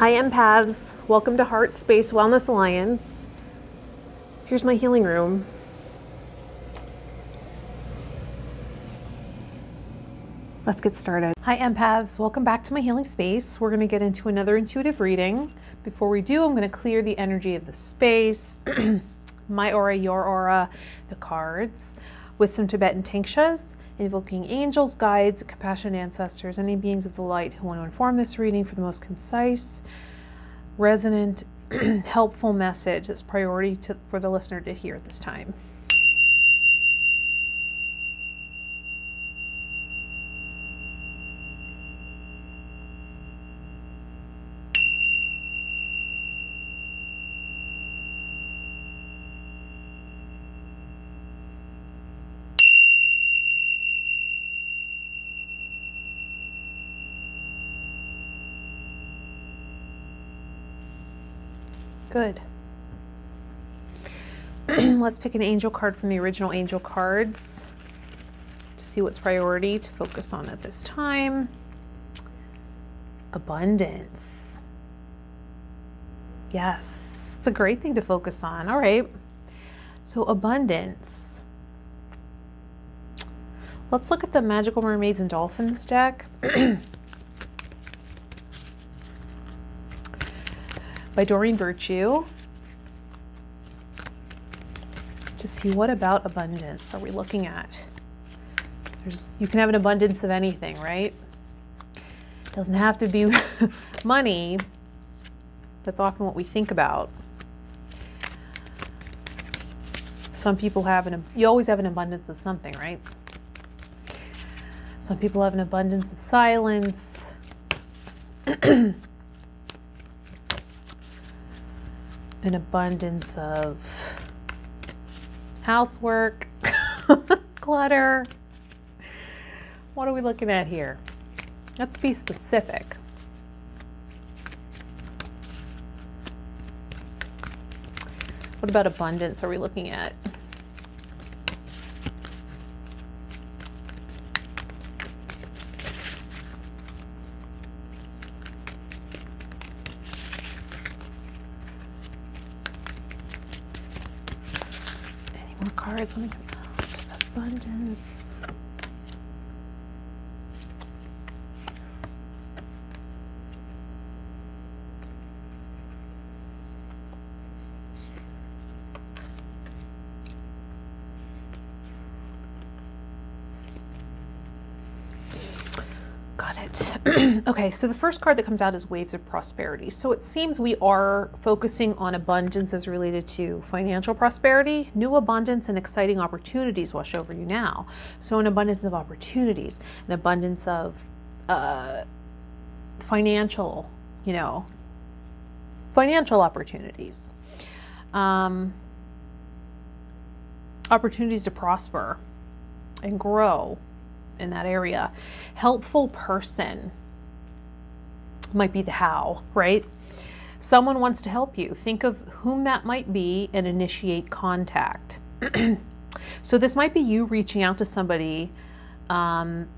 Hi empaths, welcome to Heart Space Wellness Alliance. Here's my healing room. Let's get started. Hi empaths, welcome back to my healing space. We're going to get into another intuitive reading. Before we do, I'm going to clear the energy of the space, my aura, your aura, the cards, with some Tibetan tinctures, invoking angels, guides, compassionate ancestors, any beings of the light who want to inform this reading for the most concise, resonant, helpful message that's priority for the listener to hear at this time. Good. Let's pick an angel card from the original angel cards to see what's priority to focus on at this time. Abundance. Yes, it's a great thing to focus on. All right. So abundance. Let's look at the Magical Mermaids and Dolphins deck. By Doreen Virtue, to see what about abundance are we looking at. You can have an abundance of anything, right? It doesn't have to be money. That's often what we think about. Some people have you always have an abundance of something, right? Some people have an abundance of silence. An abundance of housework, clutter. What are we looking at here? Let's be specific. What about abundance are we looking at? Cards want to come out. Abundance. Got it. Okay, so the first card that comes out is Waves of Prosperity. So it seems we are focusing on abundance as related to financial prosperity. New abundance and exciting opportunities wash over you now. So an abundance of opportunities, an abundance of financial, financial opportunities. Opportunities to prosper and grow in that area. Helpful person might be the how, right? Someone wants to help you. Think of whom that might be and initiate contact. So this might be you reaching out to somebody, and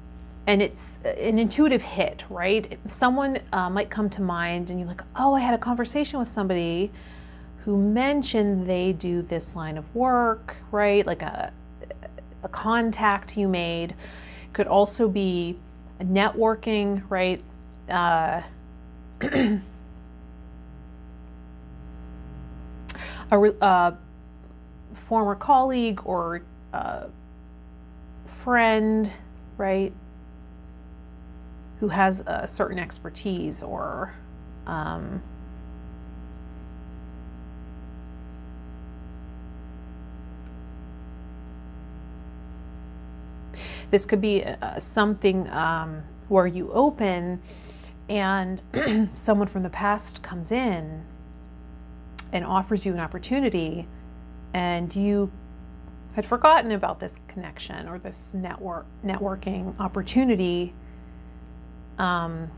it's an intuitive hit, right? Someone might come to mind and you're like, oh, I had a conversation with somebody who mentioned they do this line of work, right? Like a contact you made. Could also be networking, right? A former colleague or friend, right? Who has a certain expertise or this could be something where you open and someone from the past comes in and offers you an opportunity and you had forgotten about this connection or this networking opportunity. But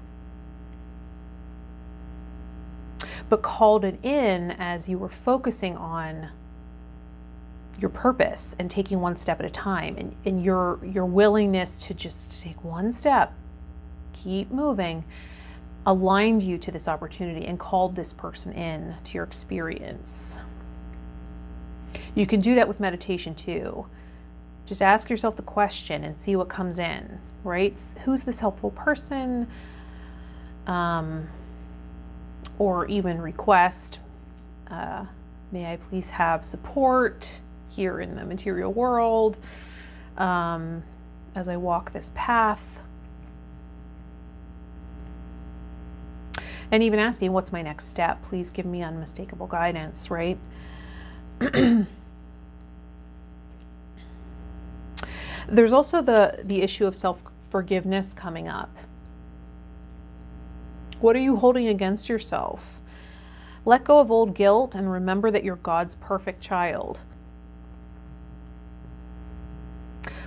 called it in as you were focusing on your purpose and taking one step at a time, and your willingness to just take one step, keep moving, aligned you to this opportunity and called this person in to your experience. You can do that with meditation too. Just ask yourself the question and see what comes in, right? Who's this helpful person? Or even request, may I please have support here in the material world as I walk this path? And even asking, what's my next step? Please give me unmistakable guidance, right? There's also the issue of self-forgiveness coming up. What are you holding against yourself? Let go of old guilt and remember that you're God's perfect child.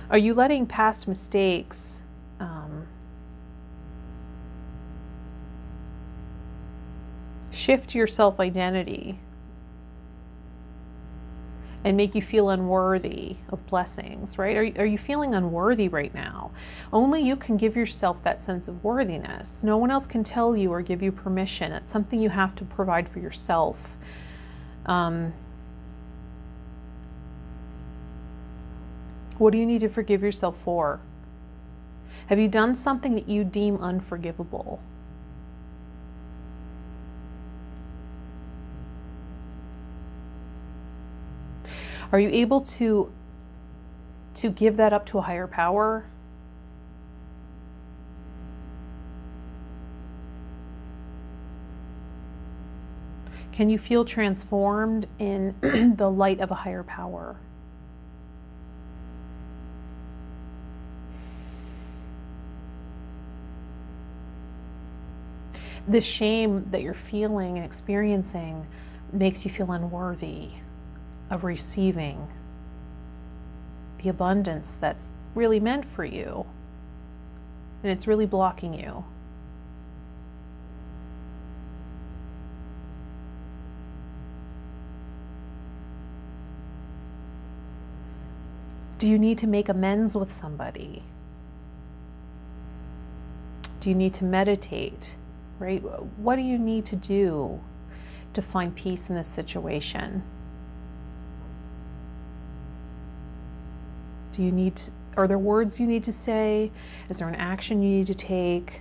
Are you letting past mistakes shift your self-identity and make you feel unworthy of blessings, right? Are you feeling unworthy right now? Only you can give yourself that sense of worthiness. No one else can tell you or give you permission. It's something you have to provide for yourself. What do you need to forgive yourself for? Have you done something that you deem unforgivable? Are you able to give that up to a higher power? Can you feel transformed in the light of a higher power? The shame that you're feeling and experiencing makes you feel unworthy of receiving the abundance that's really meant for you, and it's really blocking you. Do you need to make amends with somebody? Do you need to meditate, right? What do you need to do to find peace in this situation? Are there words you need to say? Is there an action you need to take?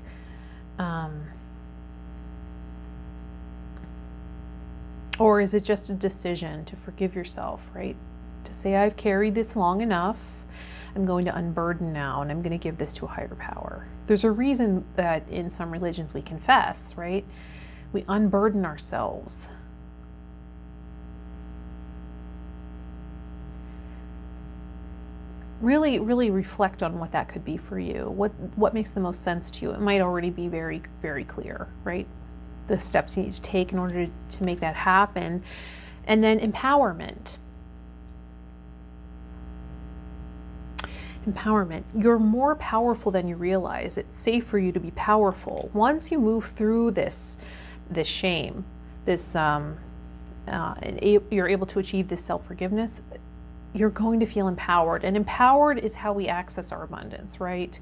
Or is it just a decision to forgive yourself, right? To say, I've carried this long enough. I'm going to unburden now, and I'm going to give this to a higher power. There's a reason that in some religions we confess, right? We unburden ourselves. Really, really reflect on what that could be for you. What makes the most sense to you? It might already be very, very clear, right? The steps you need to take in order to make that happen. And then empowerment. Empowerment. You're more powerful than you realize. It's safe for you to be powerful. Once you move through this shame, you're able to achieve this self-forgiveness, you're going to feel empowered. And empowered is how we access our abundance, right?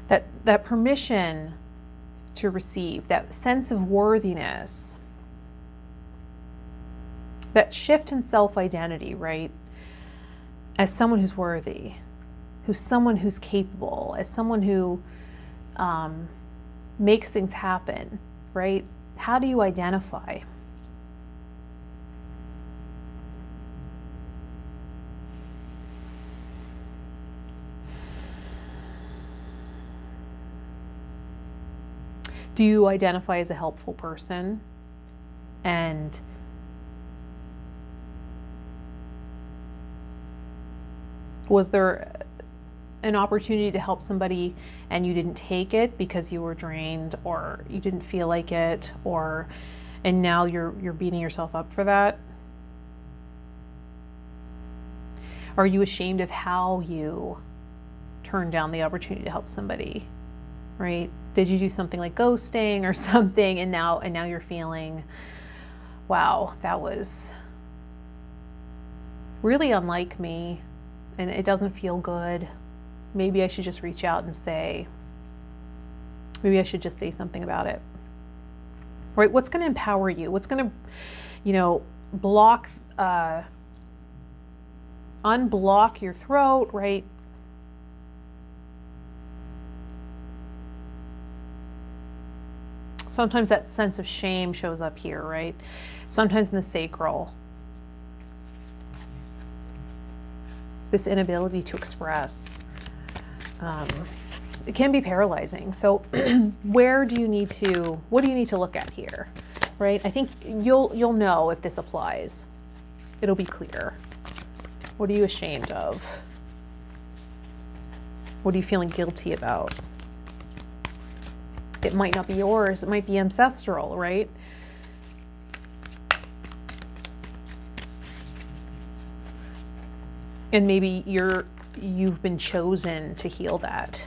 That permission to receive, that sense of worthiness, that shift in self-identity, right? As someone who's worthy, who's someone who's capable, as someone who makes things happen, right? How do you identify? Do you identify as a helpful person? And was there an opportunity to help somebody and you didn't take it because you were drained or you didn't feel like it, and now you're beating yourself up for that? Are you ashamed of how you turned down the opportunity to help somebody? Right? Did you do something like ghosting or something, and now you're feeling, wow, that was really unlike me, and it doesn't feel good. Maybe I should just reach out and maybe I should just say something about it. right? What's going to empower you? What's going to, you know, unblock your throat, right? Sometimes that sense of shame shows up here, right? Sometimes in the sacral. This inability to express. It can be paralyzing. So what do you need to look at here, right? I think you'll know if this applies. It'll be clear. What are you ashamed of? What are you feeling guilty about? It might not be yours. It might be ancestral, right? And maybe you've been chosen to heal that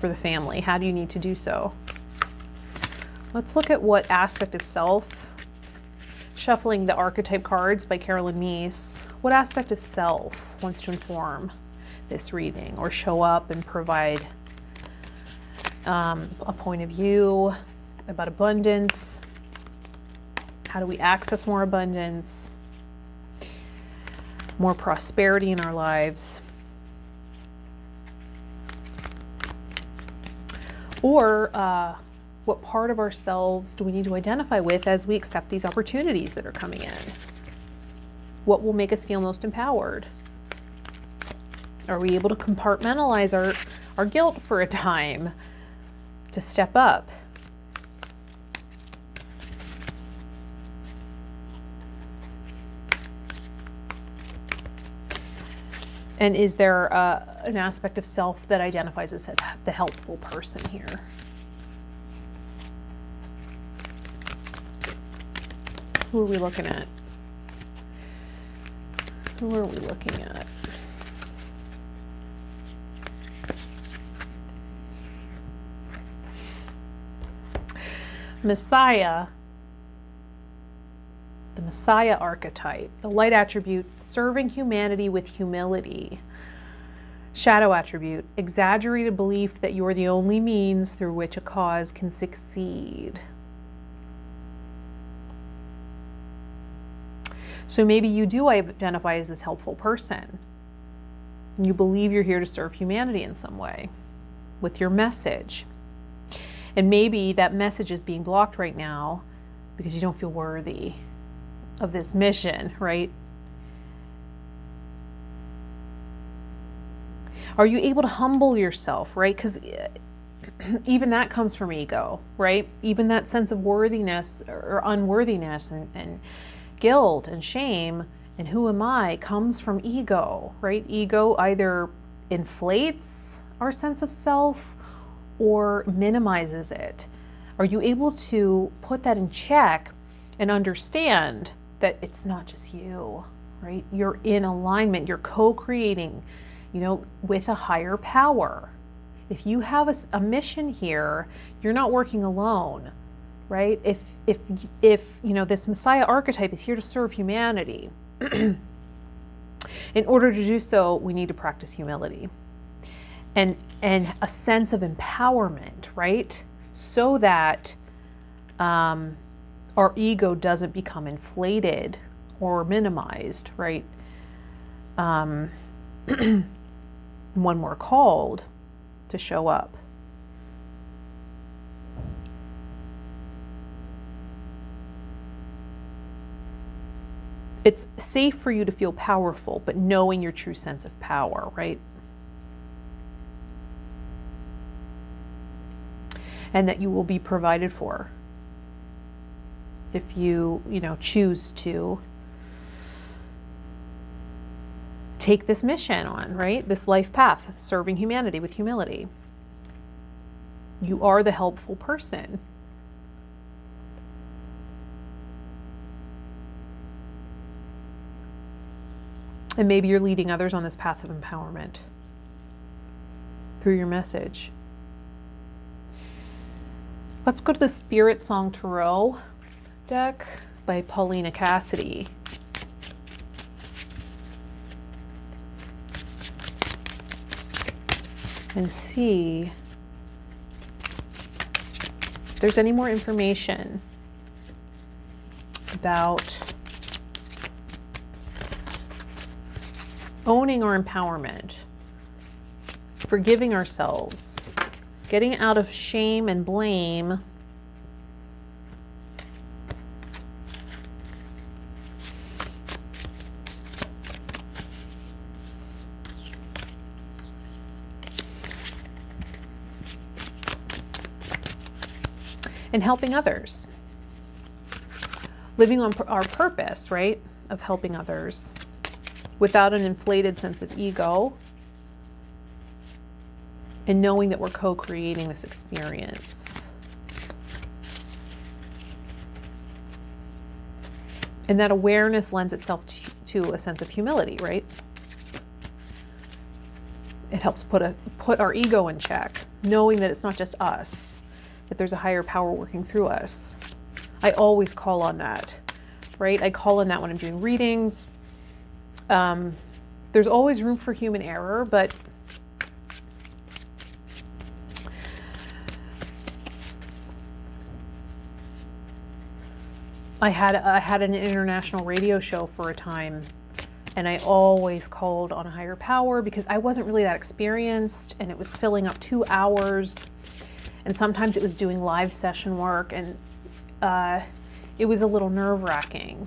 for the family. How do you need to do so? Let's look at what aspect of self. Shuffling the Archetype cards by Carolyn Meese. What aspect of self wants to inform this reading or show up and provide a point of view about abundance? How do we access more abundance, more prosperity in our lives? Or what part of ourselves do we need to identify with as we accept these opportunities that are coming in? What will make us feel most empowered? Are we able to compartmentalize our guilt for a time to step up? And is there an aspect of self that identifies as the helpful person here? Who are we looking at? Who are we looking at? Messiah, the Messiah archetype, the light attribute, serving humanity with humility. Shadow attribute, exaggerated belief that you're the only means through which a cause can succeed. So maybe you do identify as this helpful person. You believe you're here to serve humanity in some way with your message. And maybe that message is being blocked right now because you don't feel worthy of this mission, right? Are you able to humble yourself, right? Because even that comes from ego, right? Even that sense of worthiness or unworthiness and guilt and shame and who am I comes from ego, right? Ego either inflates our sense of self or minimizes it. Are you able to put that in check and understand that it's not just you, right? You're in alignment, you're co-creating, you know, with a higher power. If you have a mission here, you're not working alone, right? If you know, this Messiah archetype is here to serve humanity, in order to do so, we need to practice humility and a sense of empowerment, right? So that our ego doesn't become inflated or minimized, right? When we're called to show up. It's safe for you to feel powerful, but knowing your true sense of power, right? And that you will be provided for if you choose to take this mission on, right? This life path, serving humanity with humility. You are the helpful person. And maybe you're leading others on this path of empowerment through your message. Let's go to the Spirit Song Tarot deck by Paulina Cassidy. And see if there's any more information about owning our empowerment, forgiving ourselves, getting out of shame and blame, and helping others. Living on our purpose, right, of helping others without an inflated sense of ego, and knowing that we're co-creating this experience. And that awareness lends itself to a sense of humility, right? It helps put our ego in check, knowing that it's not just us, that there's a higher power working through us. I always call on that, right? I call on that when I'm doing readings. There's always room for human error, but I had an international radio show for a time, and I always called on a higher power because I wasn't really that experienced, and it was filling up 2 hours, and sometimes it was doing live session work, and it was a little nerve-wracking.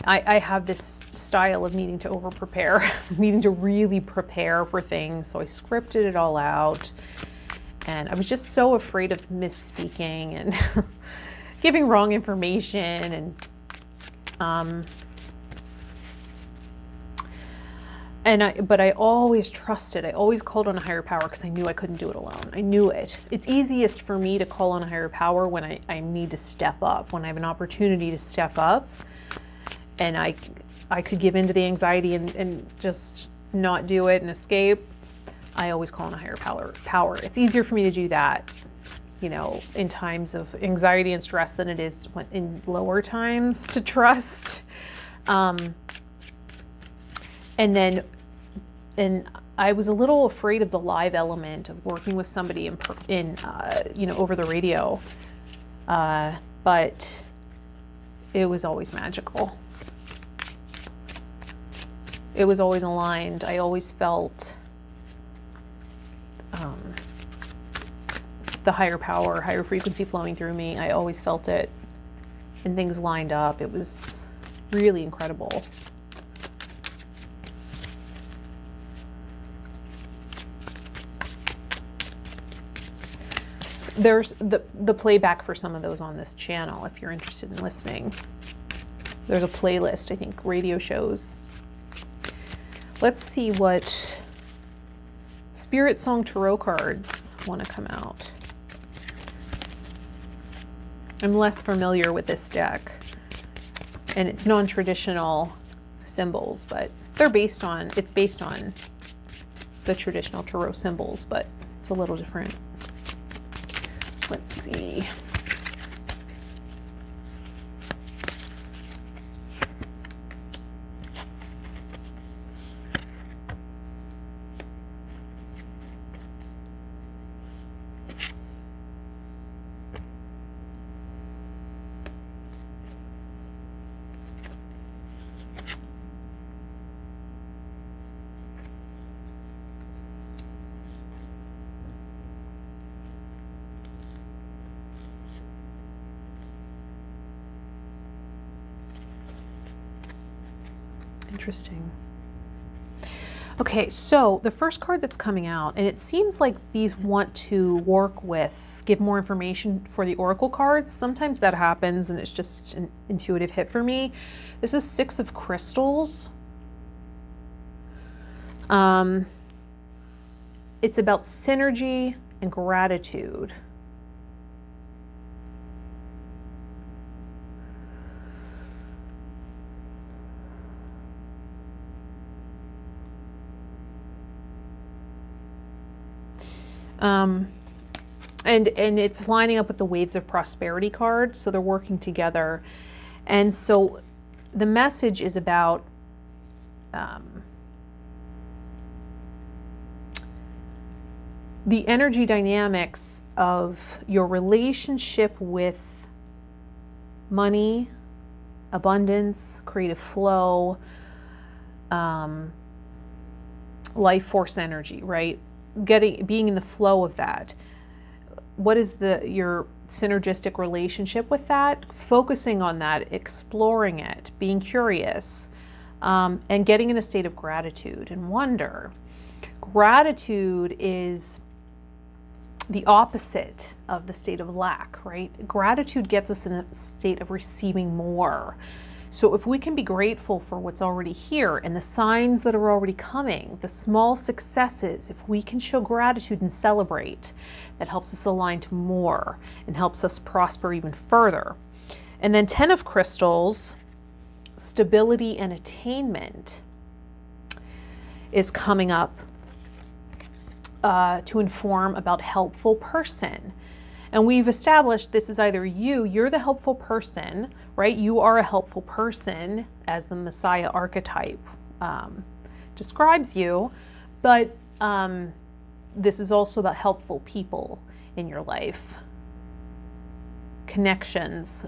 I have this style of needing to over-prepare, needing to really prepare for things, so I scripted it all out, and I was just so afraid of misspeaking and giving wrong information, but I always trusted. I always called on a higher power because I knew I couldn't do it alone. I knew it. It's easiest for me to call on a higher power when I need to step up, when I have an opportunity to step up, and I could give in to the anxiety and just not do it and escape. I always call on a higher power. It's easier for me to do that, you know, in times of anxiety and stress than it is in lower times to trust. And I was a little afraid of the live element of working with somebody you know, over the radio, but it was always magical. It was always aligned. I always felt the higher power, higher frequency flowing through me. I always felt it, and things lined up. It was really incredible. There's the playback for some of those on this channel if you're interested in listening. There's a playlist, I think, radio shows. Let's see what Spirit Song Tarot cards want to come out. I'm less familiar with this deck, and it's non-traditional symbols, but it's based on the traditional tarot symbols, but it's a little different. Let's see. Interesting. Okay, so the first card that's coming out, and it seems like these want to work with, give more information for the oracle cards. Sometimes that happens and it's just an intuitive hit for me. This is Six of Crystals. It's about synergy and gratitude. And it's lining up with the Waves of Prosperity card, so they're working together. And so the message is about the energy dynamics of your relationship with money, abundance, creative flow, life force energy, right? Being in the flow of that. What is your synergistic relationship with that? Focusing on that, exploring it, being curious, and getting in a state of gratitude and wonder. Gratitude is the opposite of the state of lack, right? Gratitude gets us in a state of receiving more. So if we can be grateful for what's already here and the signs that are already coming, the small successes, if we can show gratitude and celebrate, that helps us align to more and helps us prosper even further. And then 10 of crystals, stability and attainment, is coming up to inform about helpful person. And we've established this is either you're the helpful person, right? You are a helpful person, as the Messiah archetype describes you, but this is also about helpful people in your life. Connections,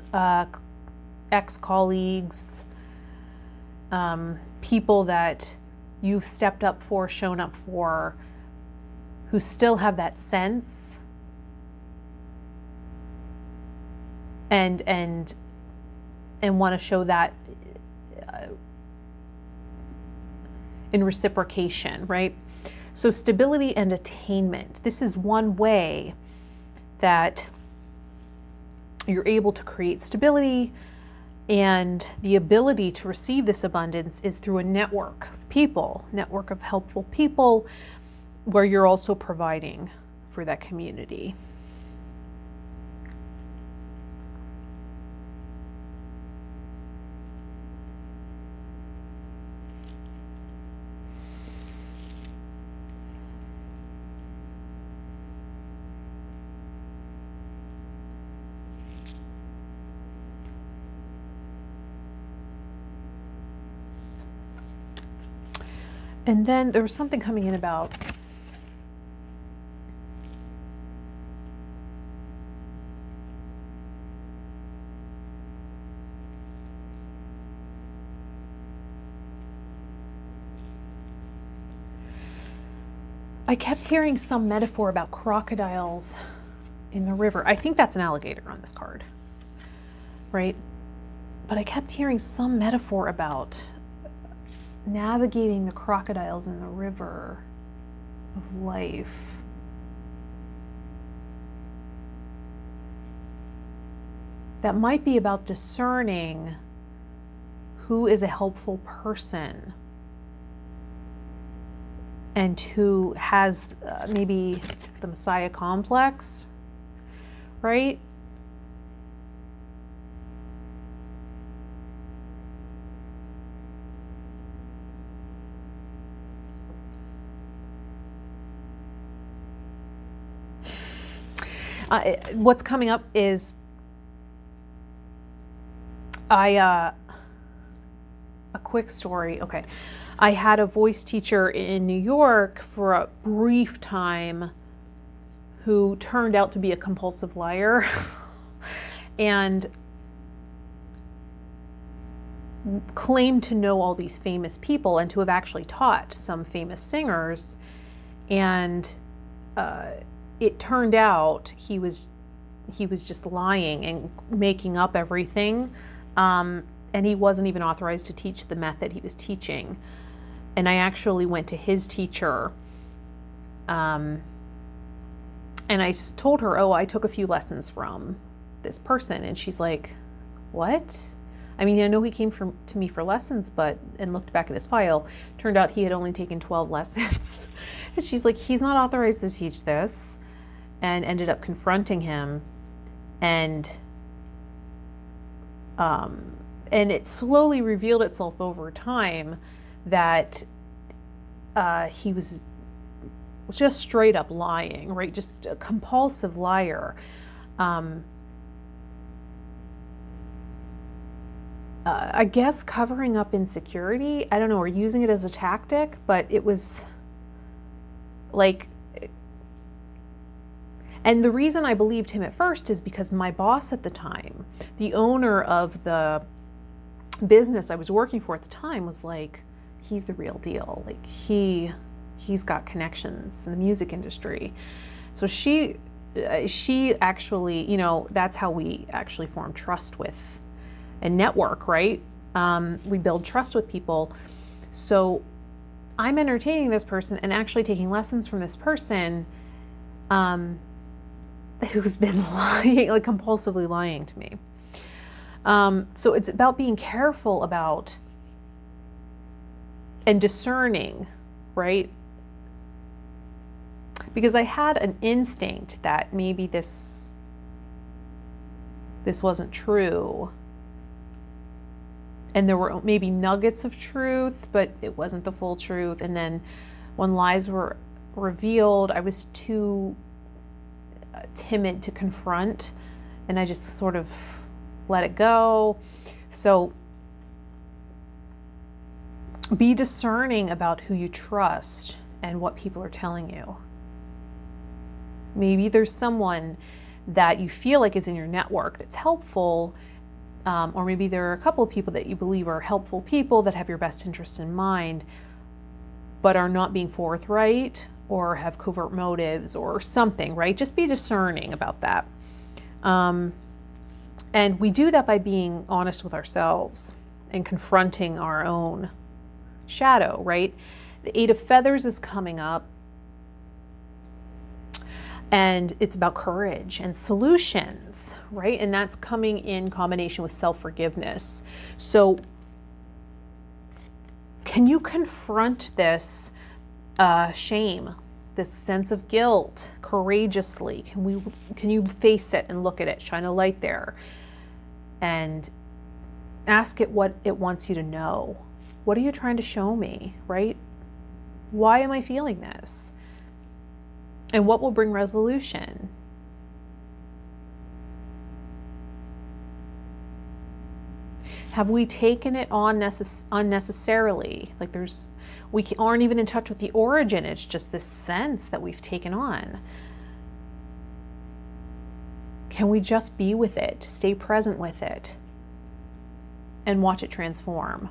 ex-colleagues, people that you've stepped up for, shown up for, who still have that sense and want to show that in reciprocation, right? So stability and attainment. This is one way that you're able to create stability, and the ability to receive this abundance is through a network of people, network of helpful people, where you're also providing for that community. And then there was something coming in about I kept hearing some metaphor about crocodiles in the river. I think that's an alligator on this card, right? But I kept hearing some metaphor about navigating the crocodiles in the river of life. That might be about discerning who is a helpful person and who has maybe the Messiah complex, right? What's coming up is a quick story. Okay. I had a voice teacher in New York for a brief time who turned out to be a compulsive liar and claimed to know all these famous people and to have actually taught some famous singers. And it turned out he was just lying and making up everything. And he wasn't even authorized to teach the method he was teaching. And I actually went to his teacher, and I just told her, oh, I took a few lessons from this person. And she's like, what? I mean, I know he came to me for lessons, and looked back at his file, turned out he had only taken 12 lessons. And she's like, he's not authorized to teach this, and ended up confronting him. And it slowly revealed itself over time that he was just straight up lying, right? Just a compulsive liar. I guess covering up insecurity, I don't know, or using it as a tactic, but it was like And the reason I believed him at first is because my boss at the time, the owner of the business I was working for at the time, was like, he's the real deal. Like he's got connections in the music industry. So she actually, you know, that's how we actually form trust with and network, right? We build trust with people. So I'm entertaining this person and actually taking lessons from this person who's been lying, like compulsively lying to me. So it's about being careful about and discerning, right? Because I had an instinct that maybe this wasn't true. And there were maybe nuggets of truth, but it wasn't the full truth. And then when lies were revealed, I was too timid to confront, and I just sort of let it go. So be discerning about who you trust and what people are telling you. Maybe there's someone that you feel like is in your network that's helpful, or maybe there are a couple of people that you believe are helpful people that have your best interest in mind, but are not being forthright or have covert motives or something, right? Just be discerning about that. And we do that by being honest with ourselves and confronting our own shadow, right? The Eight of Feathers is coming up, and it's about courage and solutions, right? And that's coming in combination with self-forgiveness. So can you confront this shame, this sense of guilt courageously? Can you face it and look at it, shine a light there, and ask it what it wants you to know? What are you trying to show me, right? Why am I feeling this? And what will bring resolution? Have we taken it on unnecessarily? Like we aren't even in touch with the origin. It's just this sense that we've taken on. Can we just be with it, stay present with it, and watch it transform?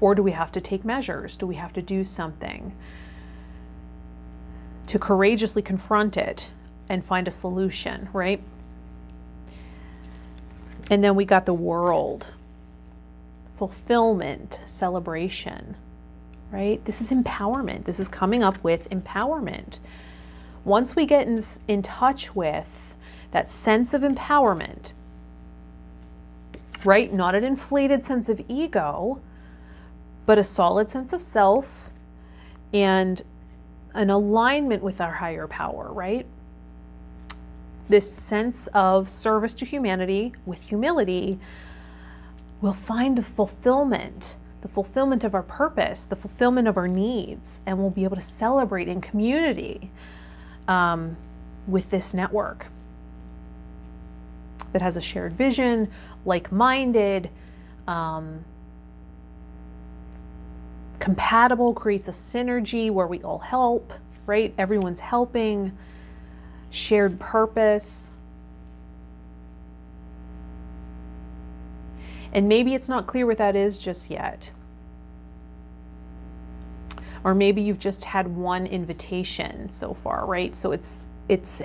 Or do we have to take measures? Do we have to do something to courageously confront it and find a solution, right? And then we got the World, fulfillment, celebration, right? This is empowerment. This is coming up with empowerment. Once we get in touch with that sense of empowerment, right? Not an inflated sense of ego, but a solid sense of self and an alignment with our higher power, right? This sense of service to humanity with humility will find the fulfillment of our purpose, the fulfillment of our needs, and we'll be able to celebrate in community with this network that has a shared vision, like-minded, compatible, creates a synergy where we all help, right? Everyone's helping, shared purpose. And maybe it's not clear what that is just yet. Or maybe you've just had one invitation so far, right? So it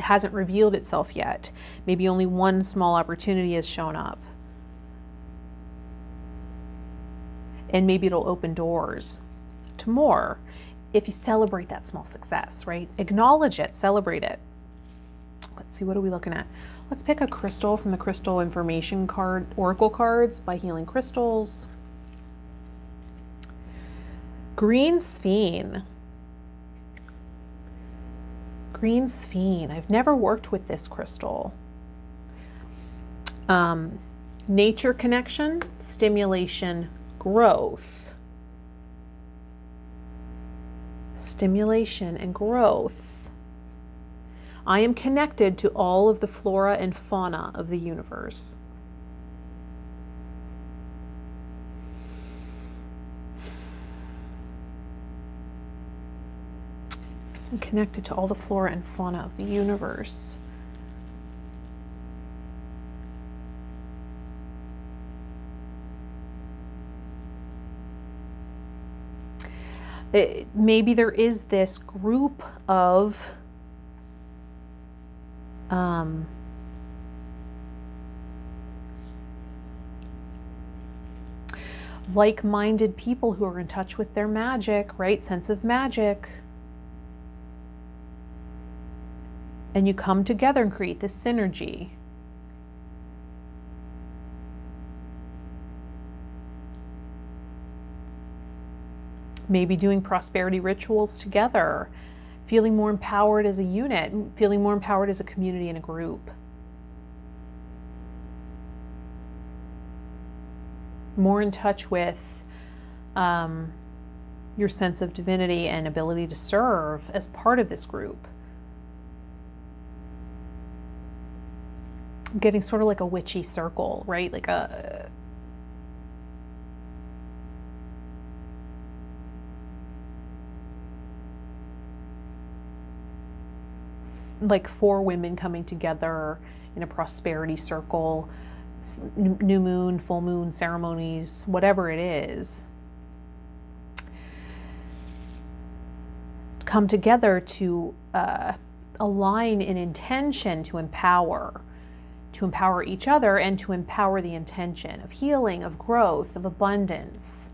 hasn't revealed itself yet. Maybe only one small opportunity has shown up. And maybe it'll open doors to more if you celebrate that small success, right? Acknowledge it, celebrate it. Let's see, what are we looking at? Let's pick a crystal from the Crystal Information Card, Oracle cards by Healing Crystals. Green Sphene. Green Sphene. I've never worked with this crystal. Nature connection, stimulation, growth. Stimulation and growth. I am connected to all of the flora and fauna of the universe. and connected to all the flora and fauna of the universe. Maybe there is this group of like-minded people who are in touch with their magic, right? Sense of magic. And you come together and create this synergy. Maybe doing prosperity rituals together, feeling more empowered as a unit, feeling more empowered as a community and a group. More in touch with your sense of divinity and ability to serve as part of this group. Getting sort of like a witchy circle, right? Like 4 women coming together in a prosperity circle, new moon, full moon ceremonies, whatever it is. Come together to align in intention to empower each other and to empower the intention of healing, of growth, of abundance,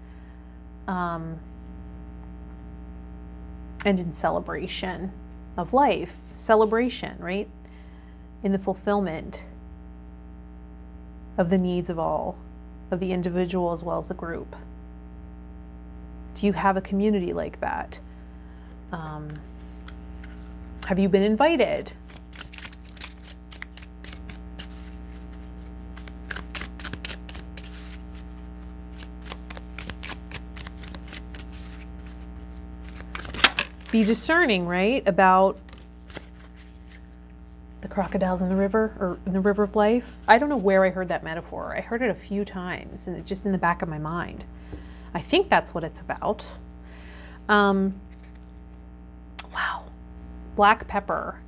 and in celebration of life. Celebration, right? In the fulfillment of the needs of all, of the individual as well as the group. Do you have a community like that? Have you been invited? Be discerning, right, about the crocodiles in the river, or in the river of life. I don't know where I heard that metaphor. I heard it a few times, and it's just in the back of my mind. I think that's what it's about. Wow. Black pepper.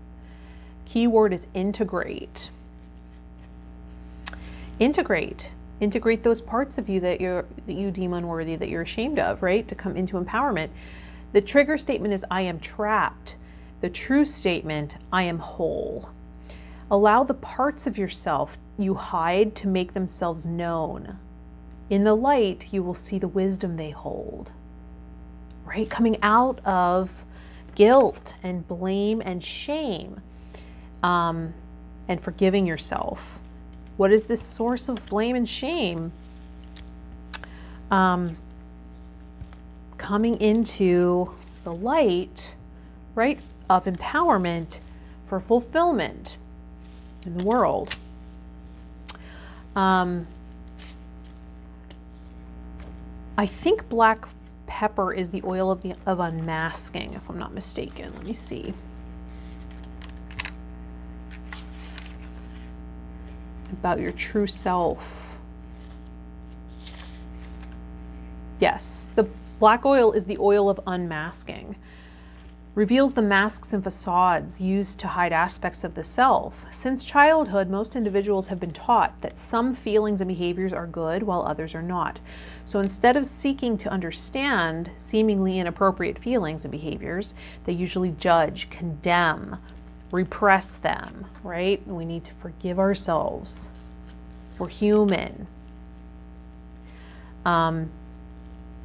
Keyword is integrate. Integrate. Integrate those parts of you that you deem unworthy, that you're ashamed of, right? To come into empowerment. The trigger statement is, I am trapped. The true statement, I am whole. Allow the parts of yourself you hide to make themselves known. In the light, you will see the wisdom they hold. Right? Coming out of guilt and blame and shame, and forgiving yourself. What is this source of blame and shame? Coming into the light, right, of empowerment for fulfillment in the world. I think black pepper is the oil of unmasking, if I'm not mistaken. Let me see. About your true self. Yes, the black oil is the oil of unmasking. Reveals the masks and facades used to hide aspects of the self. Since childhood, most individuals have been taught that some feelings and behaviors are good while others are not. So instead of seeking to understand seemingly inappropriate feelings and behaviors, they usually judge, condemn, repress them, right? We need to forgive ourselves. We're human.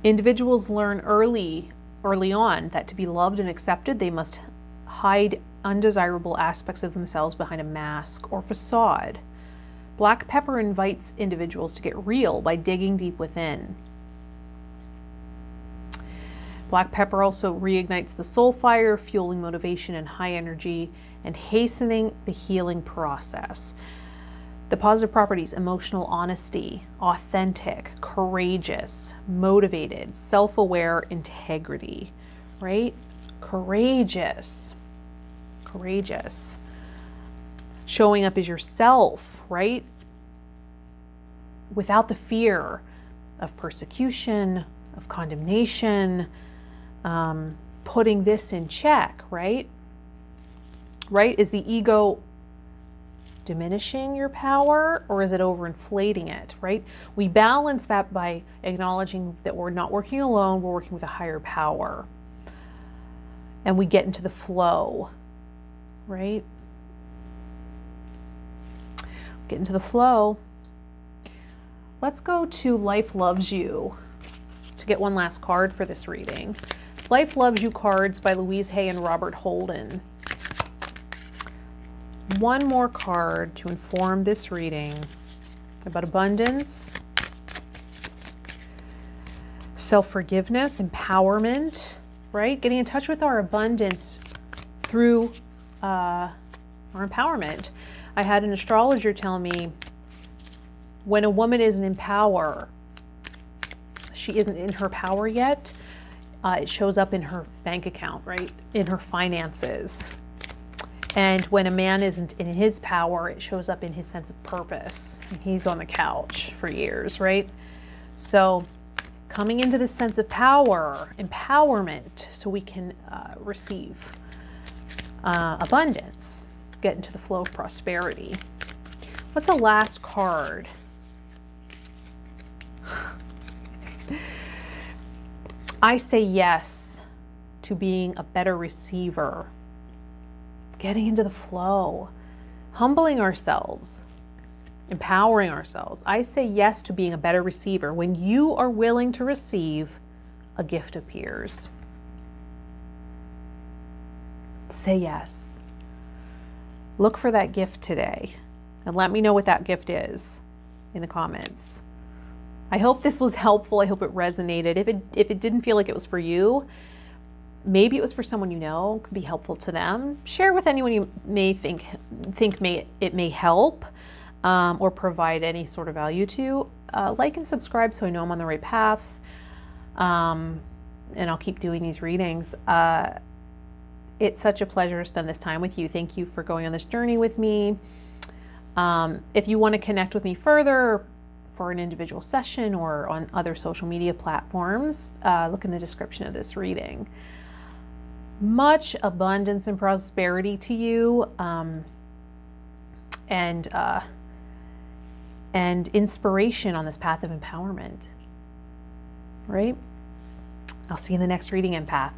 Individuals learn early on that to be loved and accepted, they must hide undesirable aspects of themselves behind a mask or facade. Black pepper invites individuals to get real by digging deep within. Black pepper also reignites the soul fire, fueling motivation and high energy, and hastening the healing process. The positive properties: emotional honesty, authentic, courageous, motivated, self-aware, integrity, right? Courageous. Showing up as yourself, right? Without the fear of persecution, of condemnation, putting this in check, right? Right? Is the ego diminishing your power, or is it overinflating it, right? We balance that by acknowledging that we're not working alone, we're working with a higher power. And we get into the flow, right? Get into the flow. Let's go to Life Loves You to get one last card for this reading. Life Loves You cards by Louise Hay and Robert Holden. One more card to inform this reading about abundance, self-forgiveness, empowerment, right? Getting in touch with our abundance through our empowerment. I had an astrologer tell me when a woman isn't in power, she isn't in her power yet. It shows up in her bank account, right? In her finances. And when a man isn't in his power, it shows up in his sense of purpose. And he's on the couch for years, right? So coming into this sense of power, empowerment, so we can receive abundance, get into the flow of prosperity. What's the last card? I say yes to being a better receiver. Getting into the flow, humbling ourselves, empowering ourselves. I say yes to being a better receiver. When you are willing to receive, a gift appears. Say yes. Look for that gift today and let me know what that gift is in the comments. I hope this was helpful. I hope it resonated. If it didn't feel like it was for you, maybe it was for someone you know, could be helpful to them. Share with anyone you may think it may help or provide any sort of value to. Like and subscribe so I know I'm on the right path. And I'll keep doing these readings. It's such a pleasure to spend this time with you. Thank you for going on this journey with me. If you want to connect with me further for an individual session or on other social media platforms, look in the description of this reading. Much abundance and prosperity to you, and inspiration on this path of empowerment, right? I'll see you in the next reading, Empath.